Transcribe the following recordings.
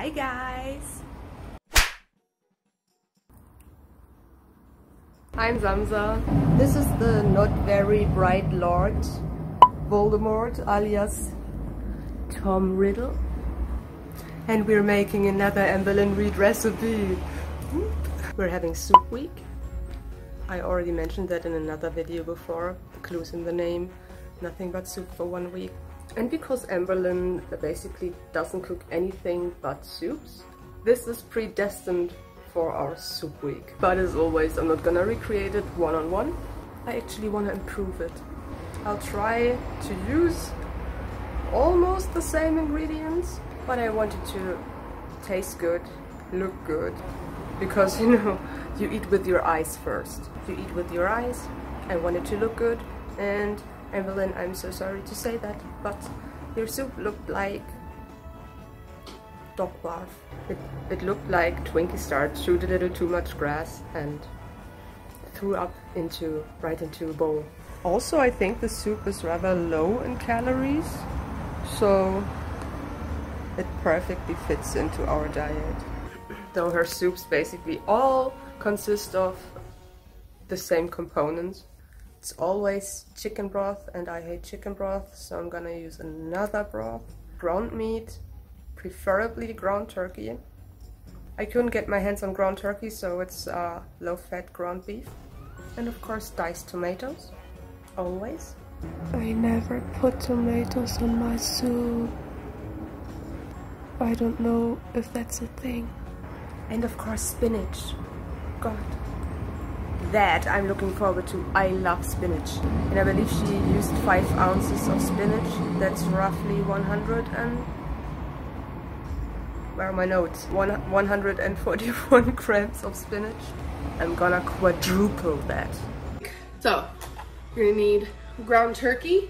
Hi guys! I'm Samsa. This is the not very bright Lord Voldemort alias Tom Riddle. And we're making another AMBERLYNN REID recipe. We're having soup week. I already mentioned that in another video before. The clue's in the name. Nothing but soup for 1 week. And because AMBERLYNN basically doesn't cook anything but soups, this is predestined for our soup week. But as always, I'm not gonna recreate it one-on-one. I actually want to improve it. I'll try to use almost the same ingredients, but I want it to taste good, look good. Because, you know, you eat with your eyes first. You eat with your eyes. I want it to look good. And AMBERLYNN, I'm so sorry to say that, but your soup looked like dog barf. It looked like Twinkie Star chewed a little too much grass and threw up right into a bowl. Also, I think the soup is rather low in calories, so it perfectly fits into our diet. Though her soups basically all consist of the same components. It's always chicken broth, and I hate chicken broth, so I'm gonna use another broth. Ground meat, preferably ground turkey. I couldn't get my hands on ground turkey, so it's low-fat ground beef. And of course diced tomatoes, always. I never put tomatoes on my soup. I don't know if that's a thing. And of course spinach. God. That I'm looking forward to. I love spinach. And I believe she used 5 ounces of spinach. That's roughly 100 and... where are my notes? 141 grams of spinach. I'm gonna quadruple that. So, you're gonna need ground turkey,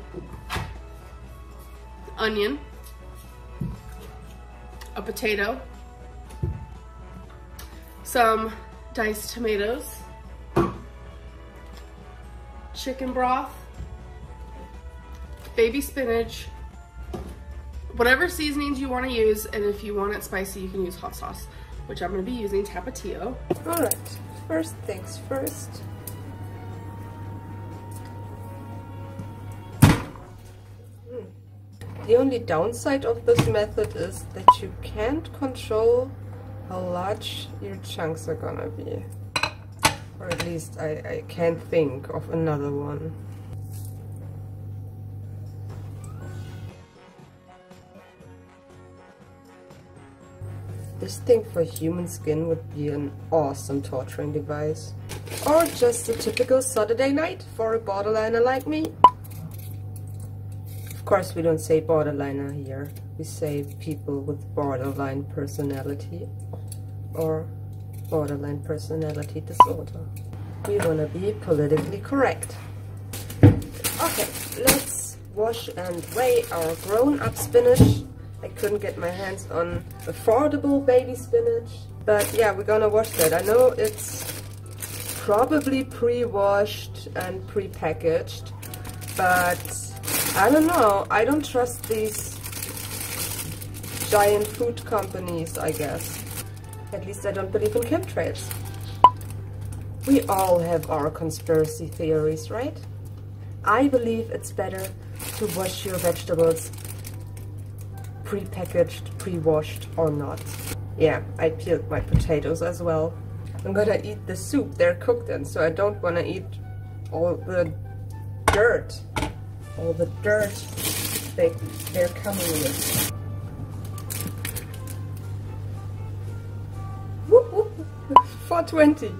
onion, a potato, some diced tomatoes, chicken broth, baby spinach, whatever seasonings you want to use, and if you want it spicy you can use hot sauce, which I'm going to be using Tapatio. Alright, first things first. The only downside of this method is that you can't control how large your chunks are gonna be. Or at least I can't think of another one. This thing for human skin would be an awesome torturing device. Or just a typical Saturday night for a borderliner like me. Of course we don't say borderliner here. We say people with borderline personality or borderline personality disorder. We want to be politically correct. Okay, let's wash and weigh our grown-up spinach. I couldn't get my hands on affordable baby spinach, but yeah, we're gonna wash that. I know it's probably pre-washed and pre-packaged, but I don't know. I don't trust these giant food companies, I guess. At least I don't believe in chemtrails. We all have our conspiracy theories, right? I believe it's better to wash your vegetables pre-packaged, pre-washed or not. Yeah, I peeled my potatoes as well. I'm gonna eat the soup they're cooked in, so I don't wanna eat all the dirt. All the dirt they're coming with. 420.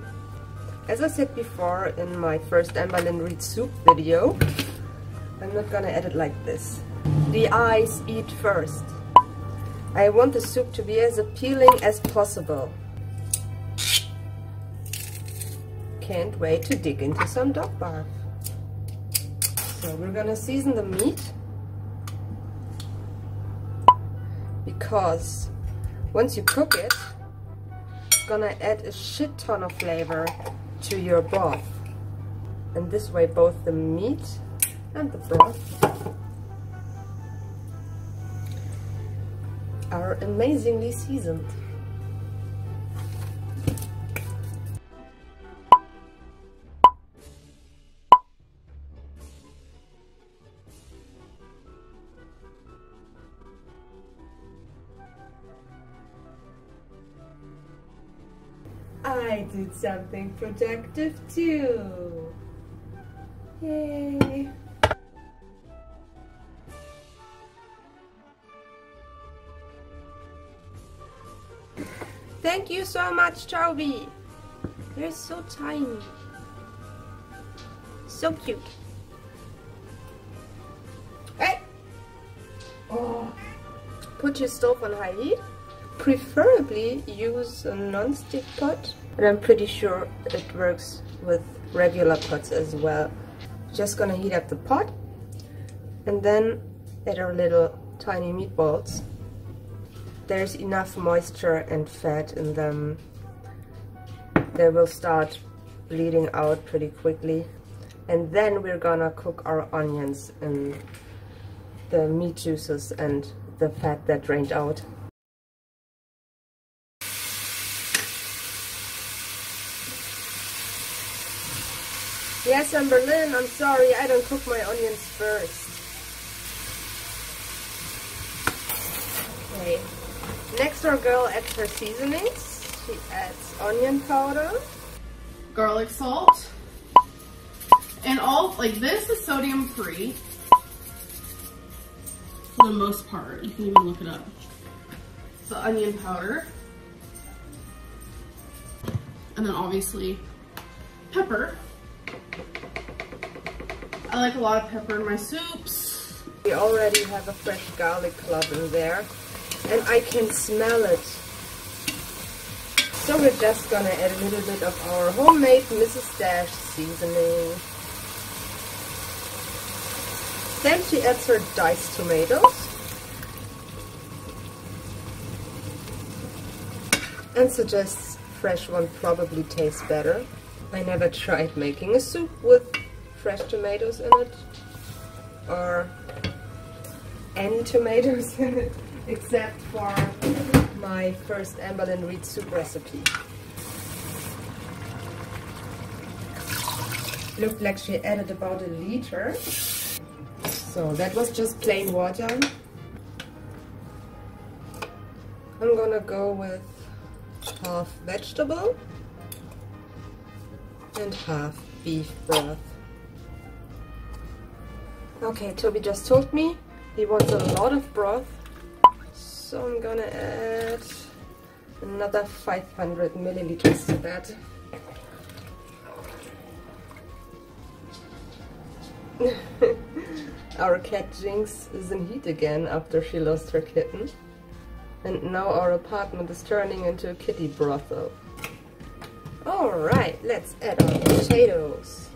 As I said before in my first AMBERLYNN REID soup video, I'm not gonna edit like this. The eyes eat first. I want the soup to be as appealing as possible. Can't wait to dig into some dog barf. So we're gonna season the meat. Because once you cook it, it's gonna add a shit ton of flavor to your broth. And this way both the meat and the broth are amazingly seasoned. I did something productive too. Yay! Thank you so much, Toby. You're so tiny. So cute. Hey! Oh. Put your stove on high heat. Preferably use a non-stick pot, but I'm pretty sure it works with regular pots as well. Just gonna heat up the pot and then add our little tiny meatballs. There's enough moisture and fat in them. They will start bleeding out pretty quickly. And then we're gonna cook our onions in the meat juices and the fat that drained out. Yes, AMBERLYNN, I'm sorry, I don't cook my onions first. Okay. Next, our girl adds her seasonings. She adds onion powder, garlic salt, and all, like, this is sodium free for the most part. You can even look it up. The onion powder, and then obviously pepper. I like a lot of pepper in my soups. We already have a fresh garlic clove in there, and I can smell it. So we're just gonna add a little bit of our homemade Mrs. Dash seasoning. Then she adds her diced tomatoes and suggests fresh one probably tastes better. I never tried making a soup with fresh tomatoes in it, or any tomatoes in it, except for my first AMBERLYNN REID soup recipe. Looked like she added about 1 liter, so that was just plain water. I'm gonna go with half vegetable and half beef broth. Okay, Toby just told me he wants a lot of broth, so I'm gonna add another 500 milliliters to that. Our cat Jinx is in heat again after she lost her kitten. And now our apartment is turning into a kitty brothel. Alright, let's add our potatoes.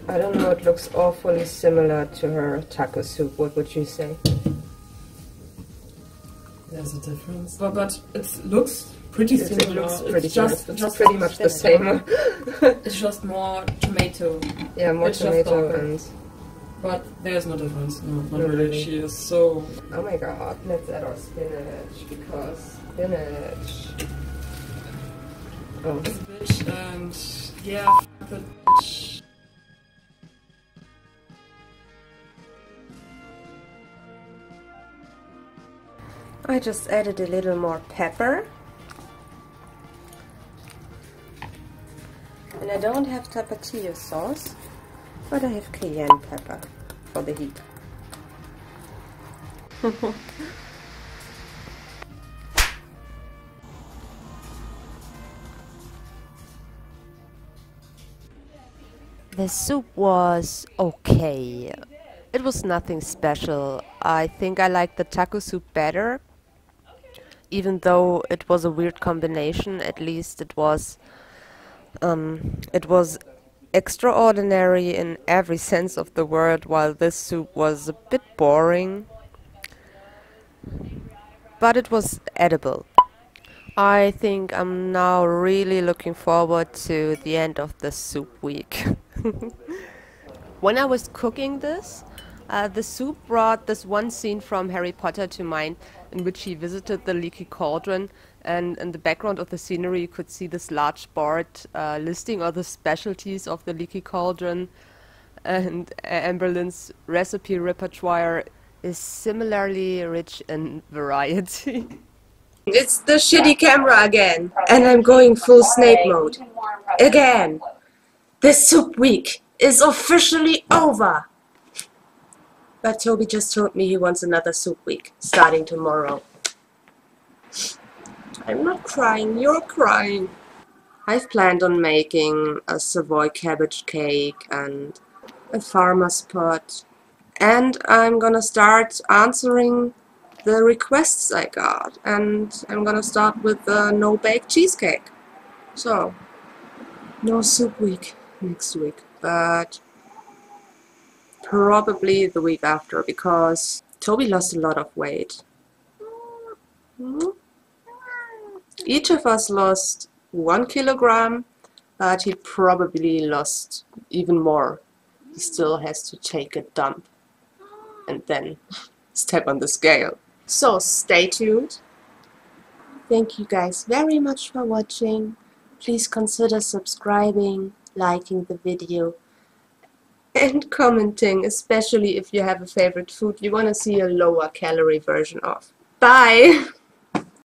I don't know, it looks awfully similar to her taco soup. What would you say? There's a difference. But it looks pretty similar. It looks pretty similar. It's pretty much the same. It's just more tomato. Yeah, more it's tomato and... But there's no difference. No, not really. She is so... Oh my god, let's add our spinach, because spinach... Oh. Bitch, and yeah, but bitch. I just added a little more pepper. And I don't have tapatio sauce, but I have cayenne pepper for the heat. The soup was okay. It was nothing special. I think I liked the taco soup better. Even though it was a weird combination, at least it was extraordinary in every sense of the word, while this soup was a bit boring. But it was edible. I think I'm now really looking forward to the end of the soup week. When I was cooking this, The soup brought this one scene from Harry Potter to mind, in which he visited the Leaky Cauldron, and in the background of the scenery you could see this large board listing all the specialties of the Leaky Cauldron, and AMBERLYNN's recipe repertoire is similarly rich in variety. It's the shitty camera again, and I'm going full Snape mode. Again! This soup week is officially over! But Toby just told me he wants another soup week, starting tomorrow. I'm not crying, you're crying. I've planned on making a Savoy cabbage cake and a farmer's pot. And I'm gonna start answering the requests I got. And I'm gonna start with the no-bake cheesecake. So, no soup week next week, but probably the week after, because Toby lost a lot of weight. Each of us lost 1 kilogram, but he probably lost even more. He still has to take a dump and then step on the scale. So stay tuned. Thank you guys very much for watching. Please consider subscribing, liking the video, and commenting, especially if you have a favorite food you want to see a lower calorie version of. Bye!